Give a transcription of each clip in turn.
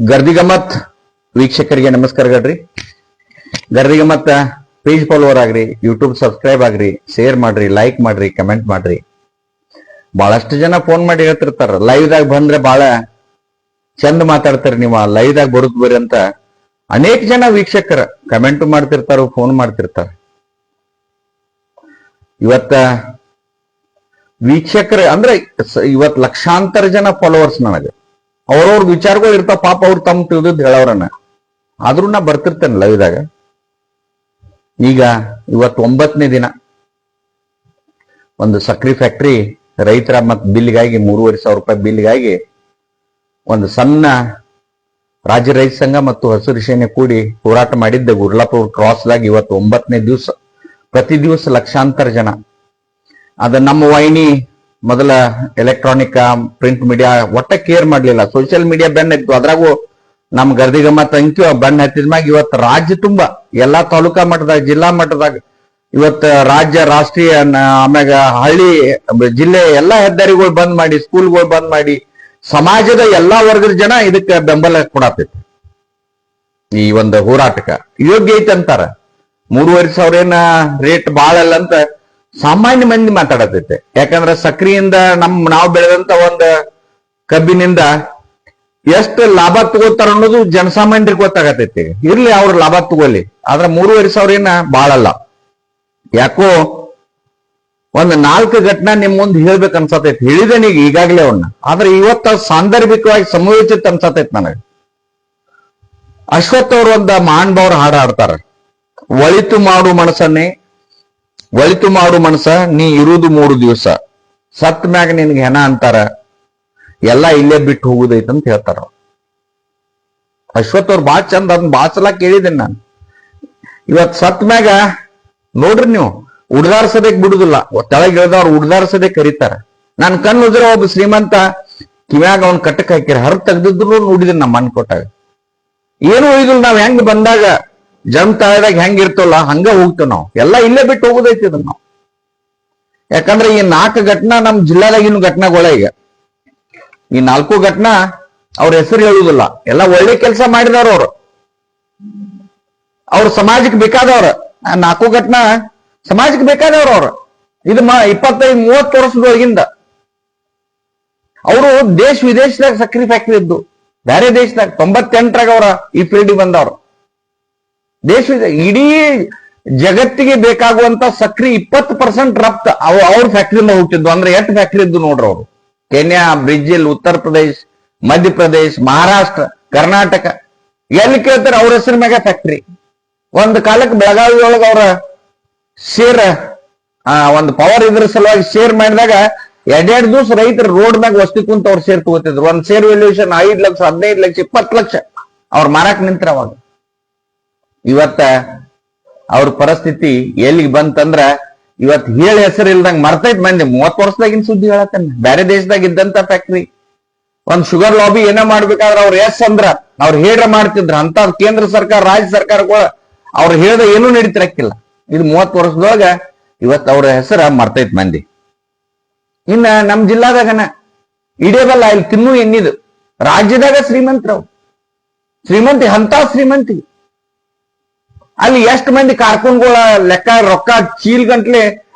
ಗರ್ದಿಗಮ್ಮತ್ ವೀಕ್ಷಕರಿಗೆ ನಮಸ್ಕಾರಗಳ್ರಿ. Gardigammat page follower ಆಗ್ರಿ, YouTube subscribe ಆಗ್ರಿ, share ಮಾಡ್ರಿ, like ಮಾಡ್ರಿ, ಕಮೆಂಟ್ ಮಾಡ್ರಿ. ಬಹಳಷ್ಟು ಜನ ಫೋನ್ ಮಾಡಿ ಹೇಳ್ತಿರ್ತಾರ, ಲೈವ್ ದಾಗ ಬಂದ್ರೆ ಬಹಳ ಚಂದ ಮಾತಾಡ್ತಾರ, ನೀವು ಲೈವ್ ದಾಗ ಬರುದ್ ಬರ್ರಿ ಅಂತ ಅನೇಕ ಜನ ವೀಕ್ಷಕರ ಕಮೆಂಟ್ ಮಾಡ್ತಿರ್ತಾರ, ಫೋನ್ ಮಾಡ್ತಿರ್ತಾರ. ಇವತ್ತ ವೀಕ್ಷಕರ ಅಂದ್ರೆ ಇವತ್ ಲಕ್ಷಾಂತರ ಜನ ಫಾಲೋವರ್ಸ್ ನನಗೆ. ಅವ್ರವ್ರ ವಿಚಾರಗಳು ಇರ್ತಾವ, ಪಾಪ ಅವ್ರು ತಮ್ಮ ತಿಳಿದ್ ಹೇಳವ್ರನ್ನ. ಆದ್ರೂ ನಾ ಬರ್ತಿರ್ತೇನೆ ಲೈವ್ದಾಗ. ಈಗ ಇವತ್ತು 9ನೇ ದಿನ ಒಂದು ಸಕ್ರಿ ಫ್ಯಾಕ್ಟ್ರಿ ರೈತರ ಮತ್ ಬಿಲ್ಗಾಗಿ 3,500 ರೂಪಾಯಿ ಬಿಲ್ಗಾಗಿ ಒಂದು ಸಣ್ಣ ರಾಜ್ಯ ರೈತ ಸಂಘ ಮತ್ತು ಹಸಿರು ಸೇನೆ ಕೂಡಿ ಹೋರಾಟ ಮಾಡಿದ್ದ ಗುರ್ಲಾಪುರ ಕ್ರಾಸ್ದಾಗ ಇವತ್ತು 9ನೇ ದಿವಸ. ಪ್ರತಿ ದಿವಸ ಲಕ್ಷಾಂತರ ಜನ. ಅದ ನಮ್ಮ ವಾಹಿನಿ ಮೊದಲ ಎಲೆಕ್ಟ್ರಾನಿಕ್ ಪ್ರಿಂಟ್ ಮೀಡಿಯಾ ಒಟ್ಟ ಕೇರ್ ಮಾಡ್ಲಿಲ್ಲ. ಸೋಷಿಯಲ್ ಮೀಡಿಯಾ ಬೆನ್ನ ಇತ್ತು, ಅದ್ರಾಗೂ ನಮ್ ಗರ್ದಿಗಮ್ಮತ್ ಅಂಕಿ ಬೆನ್ನ ಹತ್ತಿದ್ಮ್ಯಾಗ ಇವತ್ತು ರಾಜ್ಯ ತುಂಬಾ ಎಲ್ಲಾ ತಾಲೂಕಾ ಮಟ್ಟದಾಗ, ಜಿಲ್ಲಾ ಮಟ್ಟದಾಗ, ಇವತ್ತು ರಾಜ್ಯ, ರಾಷ್ಟ್ರೀಯ, ಆಮ್ಯಾಗ ಹಳ್ಳಿ, ಜಿಲ್ಲೆ ಎಲ್ಲಾ ಹೆದ್ದಾರಿಗಳು ಬಂದ್ ಮಾಡಿ, ಸ್ಕೂಲ್ಗಳು ಬಂದ್ ಮಾಡಿ, ಸಮಾಜದ ಎಲ್ಲಾ ವರ್ಗದ ಜನ ಇದಕ್ಕೆ ಬೆಂಬಲ ಕೊಡತೈತಿ. ಈ ಒಂದು ಹೋರಾಟಕ್ಕ ಯೋಗ್ಯ ಐತೆ ಅಂತಾರ. 3,500 ಏನ ರೇಟ್ ಬಾಳ ಅಲ್ಲ ಅಂತ ಸಾಮಾನ್ಯ ಮಂದಿ ಮಾತಾಡತೈತೆ. ಯಾಕಂದ್ರೆ ಸಕ್ರಿಯಿಂದ ನಾವು ಬೆಳೆದಂತ ಒಂದು ಕಬ್ಬಿನಿಂದ ಎಷ್ಟು ಲಾಭ ತಗೋತಾರ ಅನ್ನೋದು ಜನಸಾಮಾನ್ಯರಿಗೆ ಗೊತ್ತಾಗತೈತಿ. ಇರ್ಲಿ, ಅವ್ರ ಲಾಭ ತಗೋಲಿ, ಆದ್ರೆ 3,500 ಏನ ಬಾಳಲ್ಲ. ಯಾಕೋ ಒಂದು 4 ಘಟನಾ ನಿಮ್ ಮುಂದೆ ಹೇಳ್ಬೇಕು ಅನ್ಸತೈತಿ. ಹೇಳಿದೇನೀಗ ಈಗಾಗಲೇ ಅವನ್ನ, ಆದ್ರೆ ಇವತ್ತ ಸಾಂದರ್ಭಿಕವಾಗಿ ಸಂಯೋಜಿತ ಅನ್ಸತೈತಿ ನನಗೆ. ಅಶ್ವಥ್ ಅವರು ಒಂದು ಮಹಾನುಭಾವ್ರ ಹಾಡ ಹಾಡ್ತಾರ, ಒಳಿತು ಮಾಡು ಮನಸ್ಸನ್ನೇ, ಒಳಿತು ಮಾಡು ಮನಸ್ಸ, ನೀ ಇರುವುದು 3 ದಿವಸ, ಸತ್ ಮ್ಯಾಗ ನಿನ್ಗೆ ಹೆಣ ಅಂತಾರ, ಎಲ್ಲ ಇಲ್ಲೇ ಬಿಟ್ಟು ಹೋಗುದೈತೆ ಅಂತ ಹೇಳ್ತಾರ. ಅಶ್ವಥ್ ಅವ್ರು ಬಾಳ ಚಂದ, ಅದನ್ನ ಬಾಳ ಸಲ ಕೇಳಿದ್ದೇನೆ ನಾನು. ಇವತ್ ಸತ್ ಮ್ಯಾಗ ನೋಡ್ರಿ ನೀವು, ಉಡ್ದಾರ್ಸೋದಕ್ ಬಿಡುದಿಲ್ಲ, ತೆಳಗ್ ಇಳ್ದವ್ರು ಉಡ್ದಾರ್ಸೋದೇ ಕರೀತಾರ. ನನ್ ಕಣ್ಣು ಉದ್ರ ಒಬ್ಬ ಶ್ರೀಮಂತ ಕಿವ್ಯಾಗ ಅವ್ನ ಕಟ್ಟಕ್ ಹಾಕಿರ ಹರ್ ತೆಗ್ದಿದ್ರು ನೋಡಿದೀನಿ ನಮ್ಮ ಮನ್ ಕೊಟ್ಟಾಗ. ಏನು ಒಯ್ದಿಲ್ಲ, ನಾವ್ ಹೆಂಗ್ ಬಂದಾಗ ಜನ್ಮ ತಾಳದಾಗ ಹೆಂಗ್ ಇರ್ತವಲ್ಲ ಹಂಗ ಹೋಗ್ತೇವ್ ನಾವು. ಎಲ್ಲ ಇಲ್ಲೇ ಬಿಟ್ಟು ಹೋಗುದೈತಿ ಇದನ್ನ ನಾವು. ಯಾಕಂದ್ರೆ ಈ 4 ಘಟನಾ ನಮ್ ಜಿಲ್ಲಾದಾಗಿನ ಘಟನಾಗಳ. ಈಗ ಈ 4 ಘಟನಾ ಅವ್ರ ಹೆಸರು ಹೇಳುದಿಲ್ಲ, ಎಲ್ಲ ಒಳ್ಳೆ ಕೆಲಸ ಮಾಡಿದವ್ರ ಅವ್ರು, ಅವ್ರ ಸಮಾಜಕ್ಕೆ ಬೇಕಾದವ್ರ. 4 ಘಟನಾ ಸಮಾಜಕ್ಕೆ ಬೇಕಾದವ್ರ ಅವ್ರು. ಇದು 25-30 ವರ್ಷದೊಳಗಿಂದ ಅವರು ದೇಶ ವಿದೇಶದಾಗ ಸಕ್ರಿ ಫ್ಯಾಕ್ಟ್ರಿ ಇದ್ದು, ಬೇರೆ ದೇಶದಾಗ 98ರಾಗ ಅವ್ರ ಈ ಫೀಲ್ಡಿಗೆ ಬಂದವ್ರು. ಇಡೀ ಜಗತ್ತಿಗೆ ಬೇಕಾಗುವಂತ ಸಕ್ರಿ 20% ರಫ್ತು ಅವ್ರ ಫ್ಯಾಕ್ಟ್ರಿಯಿಂದ ಹೋಗ್ತಿದ್ವು. ಅಂದ್ರೆ ಎಷ್ಟು ಫ್ಯಾಕ್ಟ್ರಿ ಇದ್ದು ನೋಡ್ರಿ ಅವರು. ಕೆನ್ಯಾ, ಬ್ರೆಜಿಲ್, ಉತ್ತರ ಪ್ರದೇಶ್, ಮಧ್ಯಪ್ರದೇಶ್, ಮಹಾರಾಷ್ಟ್ರ, ಕರ್ನಾಟಕ, ಎಲ್ಲಿ ಕೇಳ್ತಾರೆ ಅವ್ರ ಹೆಸರು ಮ್ಯಾಗ ಫ್ಯಾಕ್ಟ್ರಿ. ಒಂದು ಕಾಲಕ್ಕೆ ಬೆಳಗಾವಿ ಒಳಗ ಅವ್ರ ಶೇರ್ ಒಂದು ಪವರ್ ಇದ್ರ ಸಲುವಾಗಿ ಶೇರ್ ಮಾಡಿದಾಗ 2 ದಿವಸ ರೈತರು ರೋಡ್ ಮ್ಯಾಗ ವಸ್ತಿ ಕುಂತ ಅವ್ರ ಶೇರ್ ತಗೋತಿದ್ರು. ಒಂದ್ ಶೇರ್ ವ್ಯಾಲ್ಯೂಷನ್ 5 ಲಕ್ಷ, 15 ಲಕ್ಷ, 20 ಲಕ್ಷ ಅವ್ರ ಮಾರಾಕ್ ನಿಂತ್ರ ಅವಾಗ. ಇವತ್ತ ಅವ್ರ ಪರಿಸ್ಥಿತಿ ಎಲ್ಲಿಗೆ ಬಂತಂದ್ರ ಇವತ್ ಹೇಳಿ ಹೆಸರು ಇಲ್ದಂಗ ಮರ್ತೈತ್ ಮಂದಿ. 30 ವರ್ಷದಾಗಿನ ಸುದ್ದಿ ಹೇಳತ್ತೇನೆ. ಬೇರೆ ದೇಶದಾಗ ಇದ್ದಂತ ಫ್ಯಾಕ್ಟ್ರಿ. ಒಂದ್ ಶುಗರ್ ಲಾಬಿ ಏನೋ ಮಾಡ್ಬೇಕಾದ್ರೆ ಅವ್ರ ಅಂದ್ರ ಅವ್ರು ಹೇಳ್ರ ಮಾಡ್ತಿದ್ರ. ಅಂತ ಕೇಂದ್ರ ಸರ್ಕಾರ, ರಾಜ್ಯ ಸರ್ಕಾರಗಳು ಅವ್ರು ಹೇಳ್ದ ಏನೂ ನಡೀತಿರಕ್ಕಿಲ್ಲ. ಇದು 30 ವರ್ಷದೊಳಗ ಇವತ್ ಅವ್ರ ಹೆಸರ ಮರ್ತೈತ್ ಮಂದಿ. ಇನ್ನ ನಮ್ ಜಿಲ್ಲಾದಾಗನ ಇಡೇಬಲ್ಲ ಇಲ್ಲಿ ತಿನ್ನು ಎನ್ನಿದು ರಾಜ್ಯದಾಗ ಶ್ರೀಮಂತರವ್ ಶ್ರೀಮಂತಿ, ಅಂತ ಶ್ರೀಮಂತಿ. ಅಲ್ಲಿ ಎಷ್ಟು ಮಂದಿ ಕಾರ್ಕೂನ್ಗಳ ಲೆಕ್ಕ ರೊಕ್ಕ ಚೀಲ್ ಗಂಟ್ಲೆ,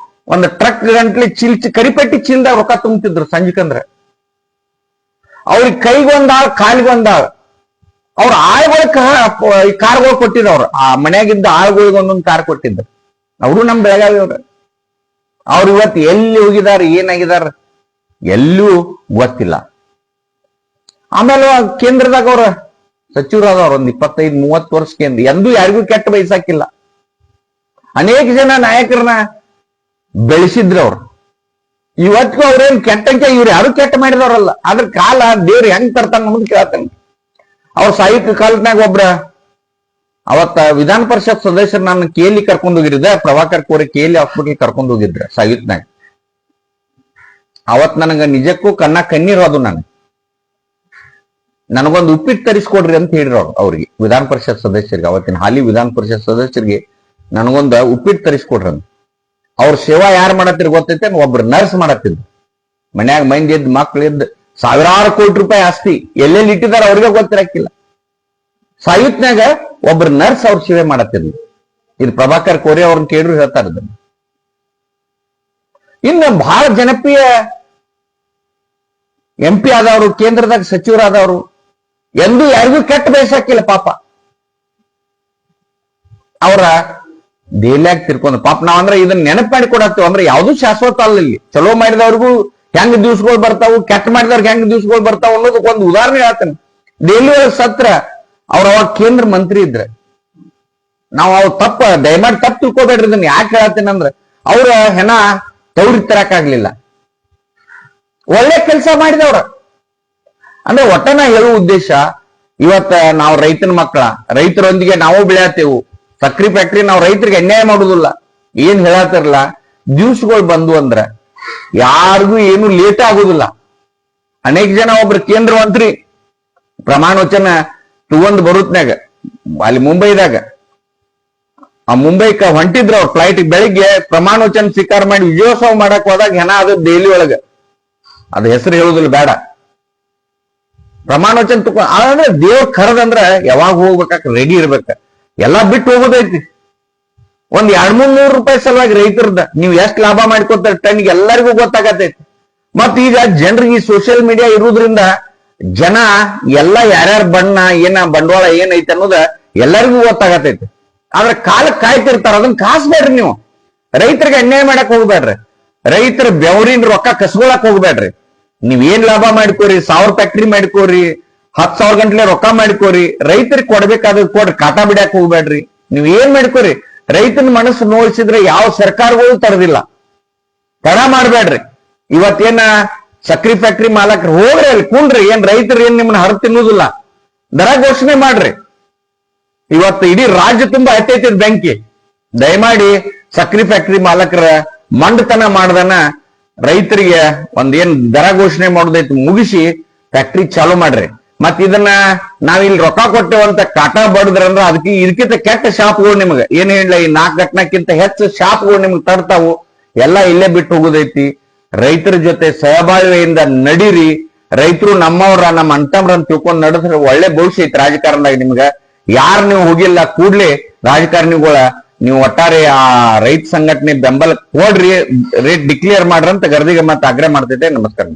ಒಂದು ಟ್ರಕ್ ಗಂಟ್ಲೆ ಚೀಲ್, ಕರಿಪಟ್ಟಿ ಚೀಲ್ದಾಗ ರೊಕ್ಕ ತುಂಬ್ತಿದ್ರು ಸಂಜಿಕಂದ್ರ. ಅವ್ರಿಗೆ ಕೈಗೊಂದಾಳ್, ಕಾಲಿಗೊಂದಾಳ್. ಅವ್ರ ಆಳ್ಗಳ ಕಾರ್ಗಳು ಕೊಟ್ಟಿದ್ದವ್ರು. ಆ ಮನ್ಯಾಗಿದ್ದ ಆಳ್ಗಳಿಗೆ ಒಂದೊಂದು ಕಾರ್ ಕೊಟ್ಟಿದ್ರು. ಅವರು ನಮ್ ಬೆಳಗಾವಿ ಅವ್ರ. ಅವ್ರು ಇವತ್ತು ಎಲ್ಲಿ ಹೋಗಿದಾರ, ಏನಾಗಿದಾರ ಎಲ್ಲೂ ಗೊತ್ತಿಲ್ಲ. ಆಮೇಲೆ ಕೇಂದ್ರದಾಗ ಅವ್ರ ಸಚಿವರಾದವ್ರು ಒಂದು 25-30 ವರ್ಷ ಕೇಂದ್ರ. ಎಂದೂ ಯಾರಿಗೂ ಕೆಟ್ಟ ಬಯಸಾಕಿಲ್ಲ. ಅನೇಕ ಜನ ನಾಯಕರನ್ನ ಬೆಳೆಸಿದ್ರು ಅವ್ರು. ಇವತ್ತಿಗೂ ಅವ್ರೇನ್ ಕೆಟ್ಟಂಕ ಇವ್ರು ಯಾರು ಕೆಟ್ಟ ಮಾಡಿದವ್ರಲ್ಲ. ಅದ್ರ ಕಾಲ ದೇವ್ರು ಹೆಂಗ್ ತರ್ತಾನ ನಮ್ಗೆ ಕೇಳ್ತಾನೆ. ಅವ್ರ ಸಾಹಿತ್ಯ ಕಾಲದ್ನಾಗ ಒಬ್ರ ಅವತ್ತ ವಿಧಾನ ಪರಿಷತ್ ಸದಸ್ಯರು ನಾನು ಕೇಲಿ ಕರ್ಕೊಂಡು ಹೋಗಿದ್ದೆ, ಪ್ರಭಾಕರ್ ಕೋರಿ ಕೇಲಿ ಹಾಸ್ಪಿಟಲ್ ಕರ್ಕೊಂಡು ಹೋಗಿದ್ರೆ ಸಾಹಿತ್ಯನಾಗ. ಅವತ್ ನನಗ ನಿಜಕ್ಕೂ ಕಣ್ಣೀರ್ ಹೋದು. ನನಗೊಂದು ಉಪ್ಪಿಟ್ಟು ತರಿಸ್ಕೊಡ್ರಿ ಅಂತ ಹೇಳಿದ್ರು ಅವ್ರಿಗೆ, ವಿಧಾನ ಪರಿಷತ್ ಸದಸ್ಯರಿಗೆ, ಅವತ್ತಿನ ಹಾಲಿ ವಿಧಾನ ಪರಿಷತ್ ಸದಸ್ಯರಿಗೆ ನನಗೊಂದು ಉಪ್ಪಿಟ್ಟು ತರಿಸ್ಕೊಡ್ರಿ ಅಂತ. ಅವ್ರ ಸೇವಾ ಯಾರು ಮಾಡತ್ತಿರ್ ಗೊತ್ತೈತೆ? ಒಬ್ರು ನರ್ಸ್ ಮಾಡತ್ತಿದ್ರು. ಮನ್ಯಾಗ ಮಂದಿ ಇದ್ದು, ಮಕ್ಳು ಇದ್ದು, 1000 ಕೋಟಿ ರೂಪಾಯಿ ಆಸ್ತಿ ಎಲ್ಲೆಲ್ಲಿ ಇಟ್ಟಿದಾರ ಅವ್ರಿಗೆ ಗೊತ್ತಿರಕ್ಕಿಲ್ಲ. ಸಾಯುತ್ನ್ಯಾಗ ಒಬ್ರು ನರ್ಸ್ ಅವ್ರ ಸೇವೆ ಮಾಡತ್ತಿದ್ಲು. ಇದು ಪ್ರಭಾಕರ್ ಕೋರೆ ಅವ್ರನ್ನ ಕೇಳಿದ್ರು ಹೇಳ್ತಾರ ಇದನ್ನ. ಇನ್ನು ಬಹಳ ಜನಪ್ರಿಯ MP ಆದವರು, ಕೇಂದ್ರದಾಗ ಸಚಿವರಾದವರು, ಎಂದೂ ಯಾರಿಗೂ ಕೆಟ್ಟ ಬಯಸಾಕಿಲ್ಲ ಪಾಪ. ಅವರ ದೇಲ್ಯಾಗ ತಿರ್ಕೊಂಡ್ ಪಾಪ ನಾವಂದ್ರೆ ಇದನ್ನ ನೆನಪು ಮಾಡಿ ಕೊಡತ್ತೇವ. ಅಂದ್ರೆ ಯಾವ್ದು ಶಾಶ್ವತ ಅಲ್ಲ ಇಲ್ಲಿ. ಚಲೋ ಮಾಡಿದವ್ರಿಗೂ ಹೆಂಗ್ ದಿವ್ಸಗಳು ಬರ್ತಾವು, ಕೆಟ್ಟ ಮಾಡಿದವ್ರಿಗೆ ಹೆಂಗ್ ದಿವ್ಸಗಳು ಬರ್ತಾವ ಅನ್ನೋದಕ್ಕೆ ಒಂದು ಉದಾಹರಣೆ ಹೇಳ್ತೇನೆ. ದೆಹಲಿ ಒಳಗೆ ಸತ್ರ ಅವ್ರ ಅವಾಗ ಕೇಂದ್ರ ಮಂತ್ರಿ ಇದ್ರೆ, ನಾವು ಅವ್ ದಯಮಾಡಿ ತಪ್ಪು ತಿಳ್ಕೊಬೇಡ್ರಿ. ಇದನ್ನ ಯಾಕೆ ಹೇಳ್ತೇನೆ ಅಂದ್ರೆ ಅವ್ರ ಹೆಣ ತವ್ರಿ ತರಕಾಗ್ಲಿಲ್ಲ, ಒಳ್ಳೆ ಕೆಲಸ ಮಾಡಿದವ್ರ. ಅಂದ್ರೆ ಒಟ್ಟನ ಹೇಳುವ ಉದ್ದೇಶ, ಇವತ್ತ ನಾವು ರೈತನ ಮಕ್ಕಳ, ರೈತರೊಂದಿಗೆ ನಾವು ಬೆಳೆಯತ್ತೇವು. ಸಕ್ರಿ ಫ್ಯಾಕ್ಟ್ರಿ ನಾವು ರೈತರಿಗೆ ಅನ್ಯಾಯ ಮಾಡುದಿಲ್ಲ. ಏನ್ ಹೇಳತ್ತಿರಲ್ಲ, ದಿವ್ಸಗಳು ಬಂದು ಅಂದ್ರ ಯಾರಿಗೂ ಏನು ಲೇಟ್ ಆಗುದಿಲ್ಲ. ಅನೇಕ ಜನ ಒಬ್ರು ಕೇಂದ್ರ ಮಂತ್ರಿ ಪ್ರಮಾಣ ವಚನ ತಗೊಂಡ್ ಬರುತ್ನ್ಯಾಗ ಅಲ್ಲಿ ಮುಂಬೈದಾಗ, ಆ ಮುಂಬೈಕ ಹೊಂಟಿದ್ರ ಅವ್ರ ಫ್ಲೈಟ್ ಬೆಳಿಗ್ಗೆ ಪ್ರಮಾಣ ವಚನ ಸ್ವೀಕಾರ ಮಾಡಿ ವಿಜಯೋತ್ಸವ ಮಾಡಕ್ ಹೋದಾಗ ಹೆಣ ಅದು ದೆಹಲಿ ಒಳಗ. ಅದ ಹೆಸರು ಹೇಳುದಿಲ್ಲ ಬೇಡ. ಪ್ರಮಾಣ ವಚನ ತಗೊಂಡ್ ಅಂದ್ರೆ ದೇವ್ರ ಕರದಂದ್ರ ಯಾವಾಗ ಹೋಗ್ಬೇಕಾಕ ರೆಡಿ ಇರ್ಬೇಕ. ಎಲ್ಲಾ ಬಿಟ್ಟು ಹೋಗೋದೈತಿ. ಒಂದ್ 200-300 ರೂಪಾಯಿ ಸಲುವಾಗಿ ರೈತರದ ನೀವು ಎಷ್ಟ್ ಲಾಭ ಮಾಡ್ಕೊತಾರೆ ಟನ್ಗೆ ಎಲ್ಲರಿಗೂ ಗೊತ್ತಾಗತೈತಿ. ಮತ್ ಈಗ ಜನರಿಗೆ ಸೋಷಿಯಲ್ ಮೀಡಿಯಾ ಇರುವುದ್ರಿಂದ ಜನ ಎಲ್ಲ ಯಾರ್ಯಾರ ಬಣ್ಣ ಏನ ಬಂಡವಾಳ ಏನೈತಿ ಅನ್ನೋದ ಎಲ್ಲರಿಗೂ ಗೊತ್ತಾಗತೈತಿ. ಆದ್ರೆ ಕಾಲಕ್ಕೆ ಕಾಯ್ತಿರ್ತಾರ, ಅದನ್ನ ಕಾಸ್ಬೇಡ್ರಿ ನೀವು. ರೈತರಿಗೆ ಅನ್ಯಾಯ ಮಾಡಕ್ ಹೋಗ್ಬೇಡ್ರಿ. ರೈತರ ಬೆವರಿನ ರೊಕ್ಕ ಕಸ್ಕೊಳಕ್ ಹೋಗ್ಬೇಡ್ರಿ. ನೀವ್ ಏನ್ ಲಾಭ ಮಾಡ್ಕೋರಿ, 1000 ಫ್ಯಾಕ್ಟ್ರಿ ಮಾಡ್ಕೋರಿ, 10,000 ಗಂಟ್ಲೆ ರೊಕ್ಕ ಮಾಡ್ಕೋರಿ, ರೈತರಿಗೆ ಕೊಡ್ಬೇಕಾದ ಕೊಡ್ರಿ, ಕಾಟಾ ಬಿಡಾಕ್ ಹೋಗ್ಬೇಡ್ರಿ. ನೀವ್ ಏನ್ ಮಾಡ್ಕೋರಿ, ರೈತನ ಮನಸ್ಸು ನೋಯಿಸಿದ್ರೆ ಯಾವ ಸರ್ಕಾರಗಳು ತರದಿಲ್ಲ. ತಡ ಮಾಡ್ಬೇಡ್ರಿ. ಇವತ್ತೇನ ಸಕ್ರಿ ಫ್ಯಾಕ್ಟ್ರಿ ಮಾಲಕ್ರು ಹೋಗ್ರಿ, ಅಲ್ಲಿ ಕುಂಡ್ರಿ. ಏನ್ ರೈತರು ಏನ್ ನಿಮ್ಮನ್ನ ಹರ ತಿನ್ನುದಿಲ್ಲ, ದರ ಘೋಷಣೆ ಮಾಡ್ರಿ. ಇವತ್ತು ಇಡೀ ರಾಜ್ಯ ತುಂಬಾ ಹತ್ತೈತಿದ್ ಬೆಂಕಿ. ದಯಮಾಡಿ ಸಕ್ರಿ ಫ್ಯಾಕ್ಟ್ರಿ ಮಾಲಕರ ಮಂಡತನ ಮಾಡ್ದನ ರೈತರಿಗೆ ಒಂದೇನ್ ದರ ಘೋಷಣೆ ಮಾಡೋದೈತಿ ಮುಗಿಸಿ ಫ್ಯಾಕ್ಟ್ರಿ ಚಾಲು ಮಾಡ್ರಿ. ಮತ್ ಇದನ್ನ ನಾವಿಲ್ಲಿ ರೊಕ್ಕ ಕೊಟ್ಟೇವಂತ ಕಾಟ ಬಡದ್ರಂದ್ರ ಇದಕ್ಕಿಂತ ಕೆಟ್ಟ ಶಾಪ್ಗಳು ನಿಮ್ಗೆ ಏನ್ ಹೇಳ, ಈ 4 ಘಟನಕ್ಕಿಂತ ಹೆಚ್ಚು ಶಾಪ್ಗಳು ನಿಮ್ಗೆ ತಡ್ತಾವು. ಎಲ್ಲ ಇಲ್ಲೇ ಬಿಟ್ಟು ಹೋಗುದೈತಿ. ರೈತರ ಜೊತೆ ಸಹಬಾಳ್ವೆಯಿಂದ ನಡೀರಿ. ರೈತರು ನಮ್ಮವ್ರ, ನಮ್ಮ ಅಂತಮ್ರನ್ನ ತಿಳ್ಕೊಂಡ್ ನಡೆದ್ರೆ ಒಳ್ಳೆ ಭವಿಷ್ಯ ಐತಿ ರಾಜಕಾರಣದಾಗ ನಿಮ್ಗ. ಯಾರು ನೀವು ಹೋಗಿಲ್ಲ ಕೂಡ್ಲೆ ರಾಜಕಾರಣಿಗಳ ನೀವು ಒಟ್ಟಾರೆ ಆ ರೈತ ಸಂಘಟನೆ ಬೆಂಬಲ ಕೊಡ್ರಿ, ರೇಟ್ ಡಿಕ್ಲೇರ್ ಮಾಡ್ರಂತ ಗರ್ದಿಗೆ ಮತ್ತೆ ಆಗ್ರಹ ಮಾಡ್ತಿದ್ದೆ. ನಮಸ್ಕಾರ.